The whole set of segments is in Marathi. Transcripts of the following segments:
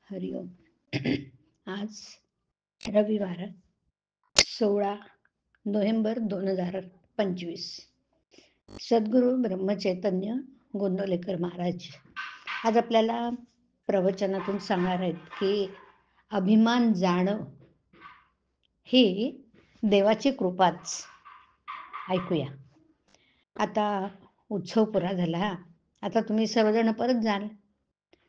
हरिओम. आज रविवार 16 नोव्हेंबर 2025. सद्गुरू ब्रह्मचैतन्य गोंदवलेकर महाराज आज आपल्याला प्रवचनातून सांगणार आहेत की अभिमान जाणं ही देवाची कृपाच. ऐकूया. आता उत्सव पुरा झाला. आता तुम्ही सर्वजण परत जाल.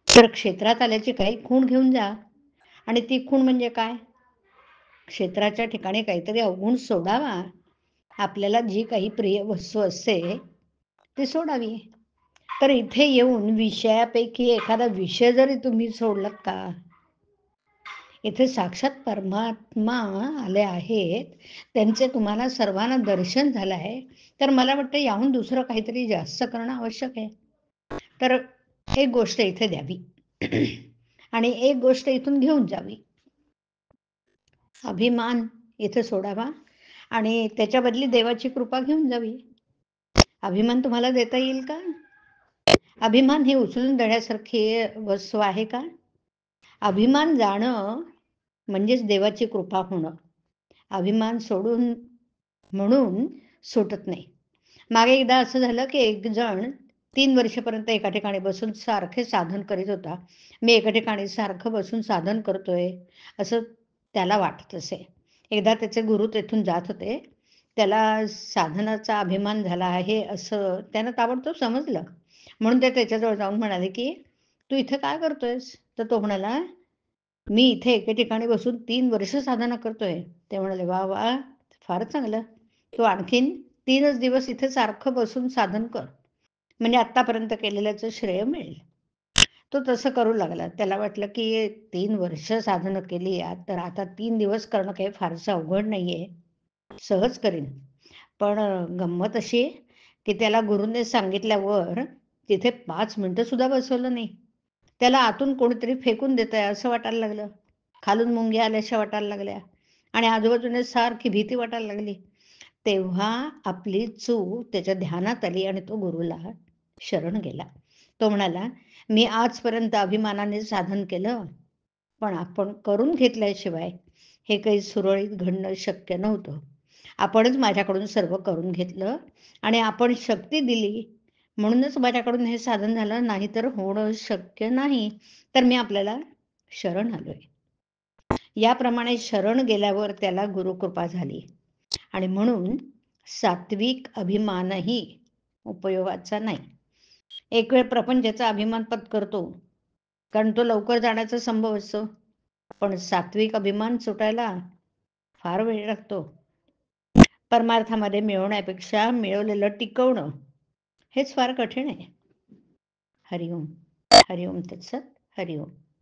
तर क्षेत्रात आल्याची काही खूण घेऊन जा. आणि ती खूण म्हणजे काय? क्षेत्राच्या ठिकाणी काहीतरी अवगुण सोडावा. आपल्याला जी काही प्रिय वस्तू असते ती सोडावी. तर इथे येऊन विषयापैकी एखादा विषय जरी तुम्ही सोडलात का, इथे साक्षात परमात्मा आले आहेत, त्यांचे तुम्हाला सर्वांना दर्शन झालं आहे. तर मला वाटतं याहून दुसरं काहीतरी जास्त करणं आवश्यक आहे. तर एक गोष्ट इथे द्यावी आणि एक गोष्ट इथून घेऊन जावी. अभिमान इथे सोडावा आणि त्याच्या बदली देवाची कृपा घेऊन जावी. अभिमान तुम्हाला देता येईल का? अभिमान ही उचलून देण्यासारखी वस्तू आहे का? अभिमान जाणं म्हणजेच देवाची कृपा होणं. अभिमान सोडून म्हणून सुटत नाही. मागे एकदा असं झालं की एक जण 3 वर्षापर्यंत एका ठिकाणी बसून सारखे साधन करीत होता. मी एका ठिकाणी सारखं बसून साधन करतोय असं त्याला वाटत असे. एकदा त्याचे गुरु तेथून जात होते. त्याला साधनाचा अभिमान झाला आहे असं त्यानं ताबडतोब समजलं. म्हणून ते त्याच्याजवळ जाऊन म्हणाले की तू इथे काय करतोयस? तर तो म्हणाला, मी इथे एके ठिकाणी बसून 3 वर्ष साधना करतोय. ते म्हणाले, वा वा, फारच चांगलं. तू आणखीन 3च दिवस इथे सारखं बसून साधन कर, म्हणजे आतापर्यंत केलेल्याचं श्रेय मिळेल. तो तसं करू लागला. त्याला वाटलं की 3 वर्ष साधना केली तर आता 3 दिवस करणं काही फारसं अवघड नाहीये, सहज करीन. पण गंमत अशी की त्याला गुरुने सांगितल्यावर तिथे 5 मिनिटं सुद्धा बसवलं नाही. त्याला आतून कोणीतरी फेकून देत आहे असं वाटायला लागलं. खालून मुंग्या आल्याशा वाटायला लागल्या आणि आजूबाजूने सारखी भीती वाटायला लागली. तेव्हा आपली चूक त्याच्या ध्यानात आली आणि तो गुरुला शरण गेला. तो म्हणाला, मी आजपर्यंत अभिमानाने साधन केलं, पण आपण करून घेतल्याशिवाय हे काही सुरळीत घडणं शक्य नव्हतं. आपणच माझ्याकडून सर्व करून घेतलं आणि आपण शक्ती दिली म्हणूनच माझ्याकडून हे साधन झालं, नाही तर होणं शक्य नाही. तर मी आपल्याला शरण आलोय. याप्रमाणे शरण गेल्यावर त्याला गुरुकृपा झाली आणि म्हणून सात्विक अभिमानही उपयोगाचा नाही. एक वेळ प्रपंचाचा अभिमान पत्करतो, कारण तो लवकर जाण्याचा संभव असतो. पण सात्विक अभिमान सुटायला फार वेळ लागतो. परमार्थामध्ये मिळवण्यापेक्षा मिळवलेलं टिकवणं हेच फार कठीण आहे. हरिओम. हरिओम तत्सत. हरिओम.